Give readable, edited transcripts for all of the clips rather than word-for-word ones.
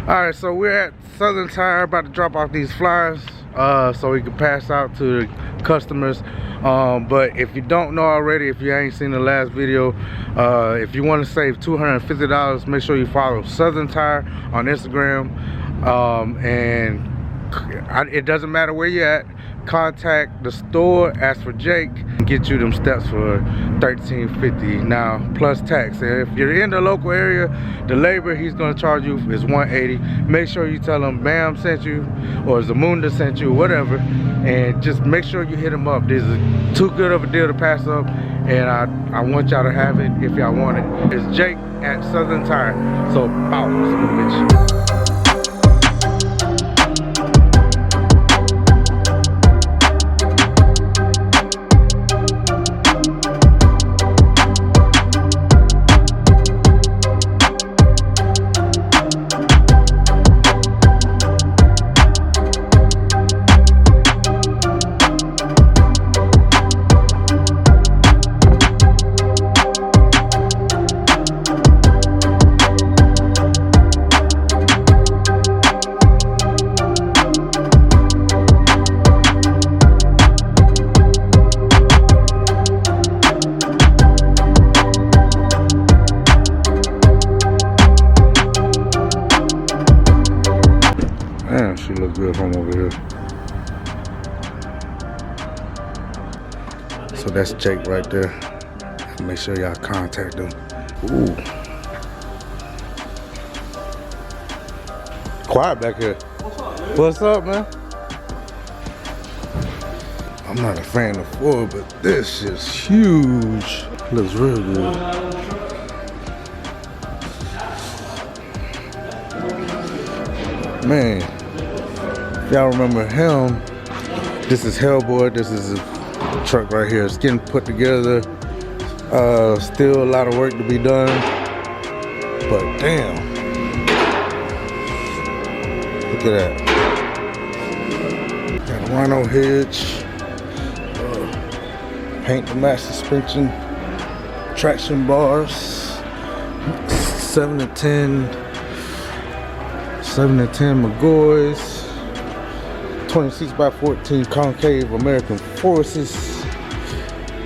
Alright, so we're at Southern Tire about to drop off these flyers so we can pass out to the customers. But if you don't know already, if you ain't seen the last video, if you want to save $250, make sure you follow Southern Tire on Instagram. It doesn't matter where you're at, contact the store, ask for Jake, and get you them steps for $13.50 now plus tax. And if you're in the local area, the labor he's gonna charge you is $180. Make sure you tell him Bam sent you or Zamunda sent you, whatever, and just make sure you hit him up. This is too good of a deal to pass up, and I want y'all to have it if y'all want it. It's Jake at Southern Tire. So bow, bitch. Damn, she look good from over here. So that's Jake right there. Make sure y'all contact him. Ooh. Quiet back here. What's up, man? I'm not a fan of Ford, but this is huge. Looks real good. Man. Y'all remember him? This is Hellboy. This is a truck right here. It's getting put together. Still a lot of work to be done. But damn. Look at that. Got a rhino hitch. Paint to match suspension. Traction bars. 7 to 10 McGoys. 26x14 concave American forces.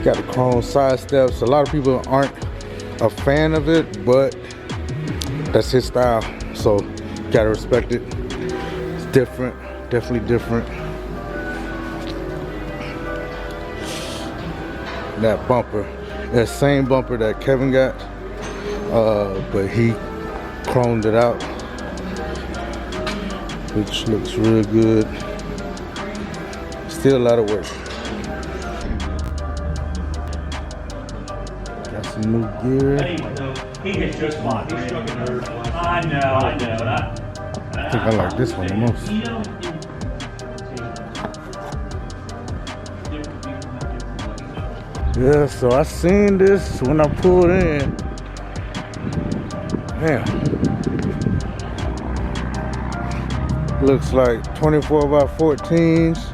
Got the chrome side steps. A lot of people aren't a fan of it, but that's his style, so gotta respect it. It's different, definitely different. That bumper, that same bumper that Kevin got, but he chromed it out, which looks real good. Still a lot of work. Got some new gear. He has just bought. I know. I think I like this one the most. Yeah, so I seen this when I pulled in. Damn. Looks like 24x14s.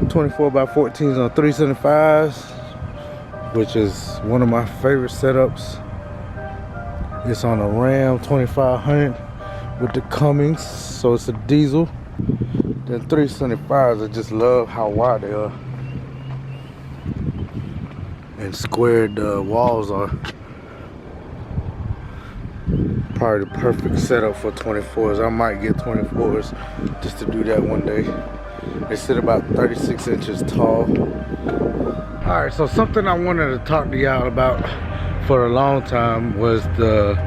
24x14s on 375s, which is one of my favorite setups. It's on a Ram 2500 with the Cummins, so it's a diesel. The 375s, I just love how wide they are and squared the walls are. Probably the perfect setup for 24s. I might get 24s just to do that one day. They sit about 36 inches tall. Alright, so something I wanted to talk to y'all about for a long time was the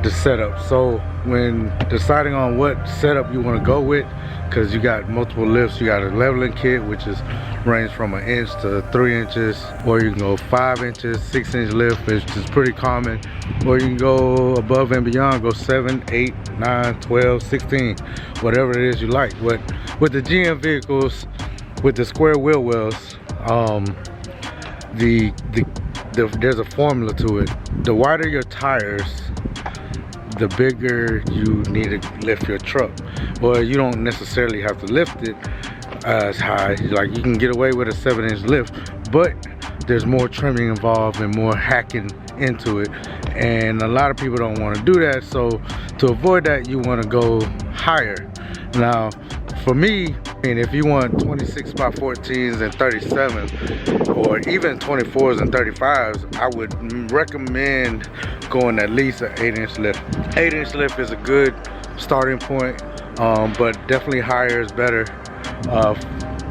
setup. So when deciding on what setup you want to go with, because you got multiple lifts, you got a leveling kit, which is range from 1 inch to 3 inches, or you can go 5 inches, 6-inch lift, which is pretty common, or you can go above and beyond, go 7, 8, 9, 12, 16, whatever it is you like. But with the GM vehicles, with the square wheel wells, there's a formula to it. The wider your tires, the bigger you need to lift your truck. Well, you don't necessarily have to lift it as high. Like, you can get away with a 7-inch lift, but there's more trimming involved and more hacking into it, and a lot of people don't want to do that. So to avoid that, you want to go higher. Now for me, if you want 26 by 14s and 37, or even 24s and 35s, I would recommend going at least an 8-inch lift. 8-inch lift is a good starting point, but definitely higher is better.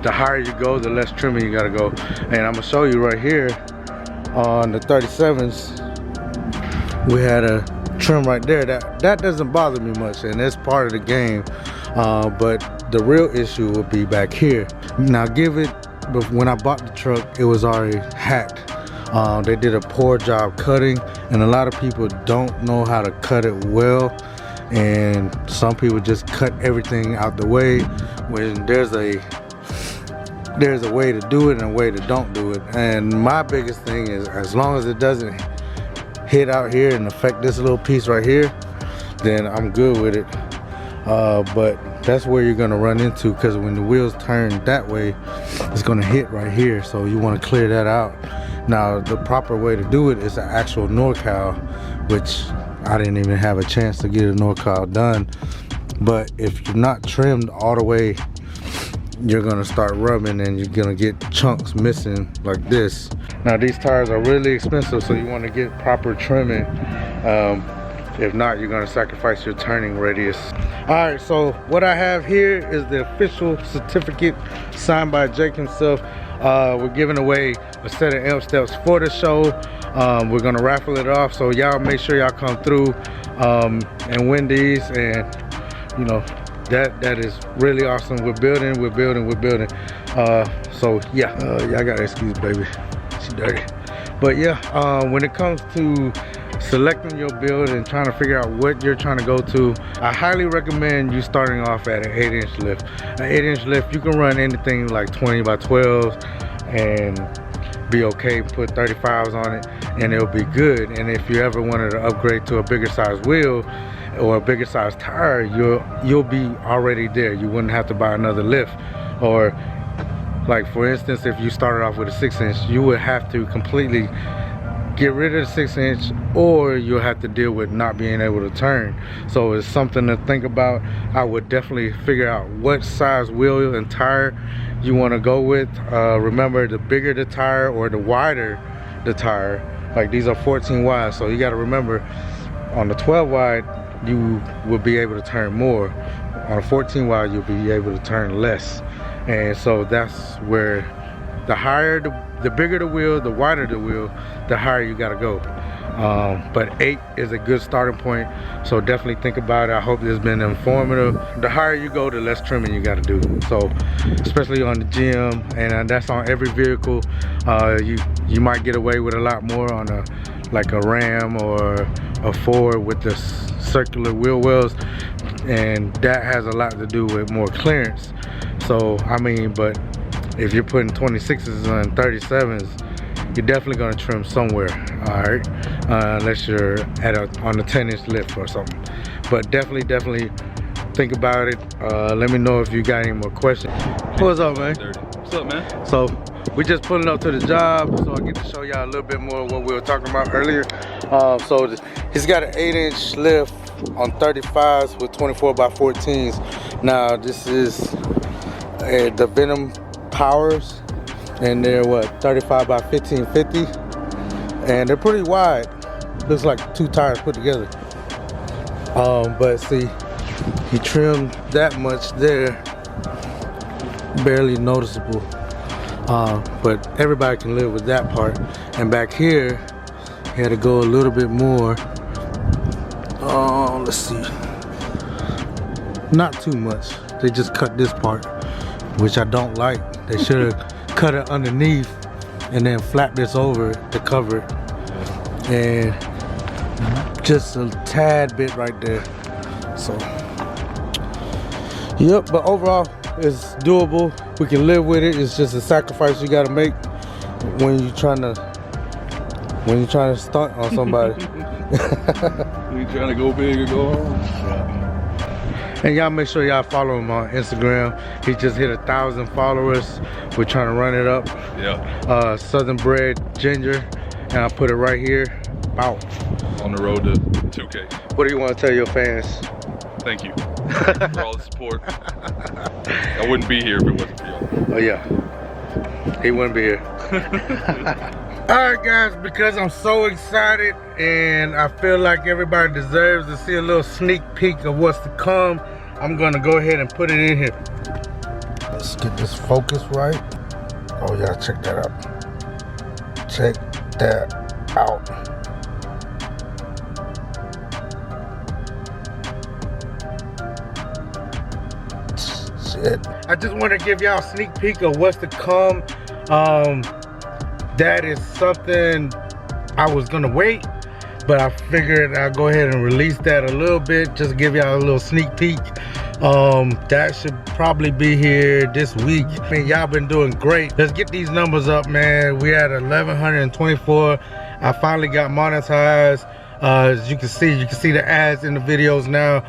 The higher you go, the less trimming you gotta go. And I'm gonna show you right here on the 37s, we had a trim right there. That doesn't bother me much, and it's part of the game. But the real issue would be back here. Now but when I bought the truck, it was already hacked. They did a poor job cutting, and a lot of people don't know how to cut it well. And some people just cut everything out the way when there's a way to do it and a way to don't do it. And my biggest thing is, as long as it doesn't hit out here and affect this little piece right here, then I'm good with it. But that's where you're gonna run into, because when the wheels turn that way, it's gonna hit right here. So you want to clear that out. Now the proper way to do it is an actual NorCal, which I didn't even have a chance to get a NorCal done. But if you're not trimmed all the way, you're gonna start rubbing and you're gonna get chunks missing like this. Now these tires are really expensive, so you want to get proper trimming. If not, you're gonna sacrifice your turning radius. All right, so what I have here is the official certificate signed by Jake himself. We're giving away a set of M steps for the show. We're gonna raffle it off, so y'all make sure y'all come through and win these. And you know, that is really awesome. We're building. So yeah, y'all gotta excuse baby, she dirty. But yeah, when it comes to selecting your build and trying to figure out what you're trying to go to, I highly recommend you starting off at an 8-inch lift. An 8-inch lift, you can run anything like 20 by 12 and be okay. Put 35s on it and it'll be good. And if you ever wanted to upgrade to a bigger size wheel or a bigger size tire, you'll be already there. You wouldn't have to buy another lift. Or like for instance, if you started off with a 6-inch, you would have to completely get rid of the 6-inch, or you'll have to deal with not being able to turn. So it's something to think about. I would definitely figure out what size wheel and tire you want to go with. Remember, the bigger the tire or the wider the tire, like these are 14 wide, so you got to remember on the 12 wide you will be able to turn more. On a 14 wide you'll be able to turn less. And so that's where the bigger the wheel, the wider the wheel, the higher you gotta go. But 8 is a good starting point, so definitely think about it. I hope this has been informative. The higher you go, the less trimming you gotta do. So especially on the GM, and that's on every vehicle. You might get away with a lot more on like a Ram or a Ford with the circular wheel wells, and that has a lot to do with more clearance. So I mean, but if you're putting 26s and 37s, you're definitely gonna trim somewhere, all right? Unless you're on a 10-inch lift or something. But definitely think about it. Let me know if you got any more questions. What's up, man? What's up, man? So we're just pulling up to the job, so I get to show y'all a little bit more of what we were talking about earlier. So he's got an 8-inch lift on 35s with 24 by 14s. Now this is the Venom Powers, and they're what, 35 by 1550, and they're pretty wide. Looks like 2 tires put together. But see, he trimmed that much there, barely noticeable. But everybody can live with that part. And back here, he had to go a little bit more. Let's see, not too much. They just cut this part, which I don't like. They should have cut it underneath and then flap this over it to cover it. And just a tad bit right there. So yep, but overall it's doable. We can live with it. It's just a sacrifice you gotta make when you're trying to stunt on somebody. We trying to go big or go home. And y'all make sure y'all follow him on Instagram. He just hit 1,000 followers. We're trying to run it up. Yeah. Southern Bred Ginger, and I put it right here. Bow. on the road to 2K. What do you want to tell your fans? Thank you for all the support. I wouldn't be here if it wasn't for y'all. Oh yeah, he wouldn't be here. Alright guys, because I'm so excited and I feel like everybody deserves to see a little sneak peek of what's to come, I'm gonna go ahead and put it in here. Let's get this focus right. Oh yeah, check that out. Check that out. Shit. I just want to give y'all a sneak peek of what's to come. That is something I was gonna wait, but I figured I'll go ahead and release that a little bit, just to give y'all a little sneak peek. That should probably be here this week. I mean, y'all been doing great. Let's get these numbers up, man. We at 1124. I finally got monetized. As you can see the ads in the videos now.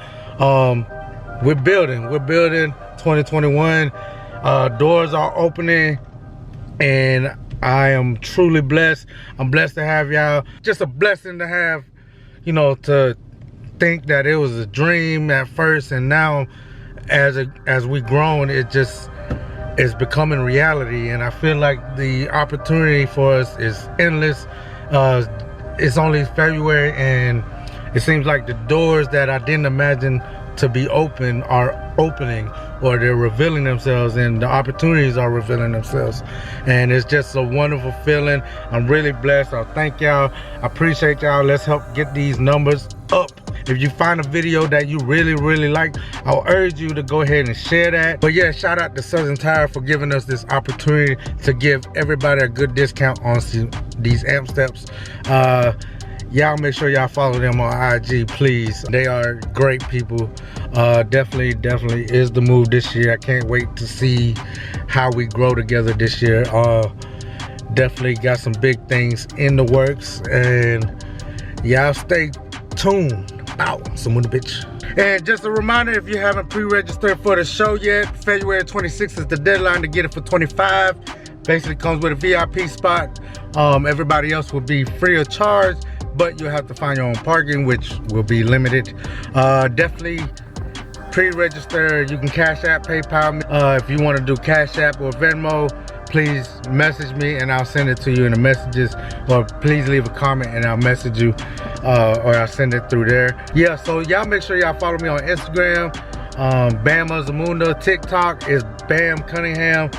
We're building 2021. Doors are opening, and I am truly blessed. I'm blessed to have y'all. Just a blessing to have, you know, to think that it was a dream at first, and now as we grown, it just is becoming reality. And I feel like the opportunity for us is endless. It's only February, and it seems like the doors that I didn't imagine to be open are opening, or they're revealing themselves, and the opportunities are revealing themselves, and it's just a wonderful feeling. I'm really blessed. I thank y'all. I appreciate y'all. Let's help get these numbers up. If you find a video that you really like, I'll urge you to go ahead and share that. But yeah, shout out to Southern Tire for giving us this opportunity to give everybody a good discount on these amp steps. Y'all make sure y'all follow them on IG, please. They are great people. Definitely is the move this year. I can't wait to see how we grow together this year. Definitely got some big things in the works, and y'all stay tuned. Bow, someone the bitch. And just a reminder, if you haven't pre-registered for the show yet, February 26th is the deadline to get it for $25. Basically comes with a VIP spot. Everybody else will be free of charge, but you'll have to find your own parking, which will be limited. Definitely pre-register. You can Cash App, PayPal me. If you want to do Cash App or Venmo, please message me and I'll send it to you in the messages, or please leave a comment and I'll message you, or I'll send it through there. Yeah, so y'all make sure y'all follow me on Instagram, Bam Zamunda. TikTok is Bam Cunningham.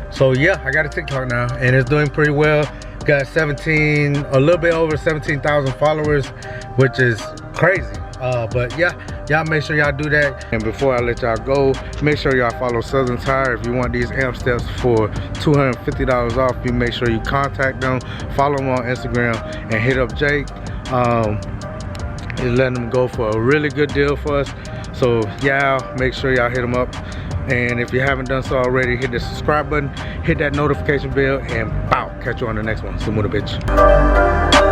So yeah, I got a TikTok now and it's doing pretty well. Got a little bit over 17,000 followers, which is crazy. But yeah, y'all make sure y'all do that. And before I let y'all go, make sure y'all follow Southern Tire. If you want these amp steps for $250 off, you make sure you contact them, follow them on Instagram, and hit up Jake. He's letting them go for a really good deal for us. So y'all make sure y'all hit them up. And if you haven't done so already, hit the subscribe button, hit that notification bell, and bow, catch you on the next one. Some more bitch.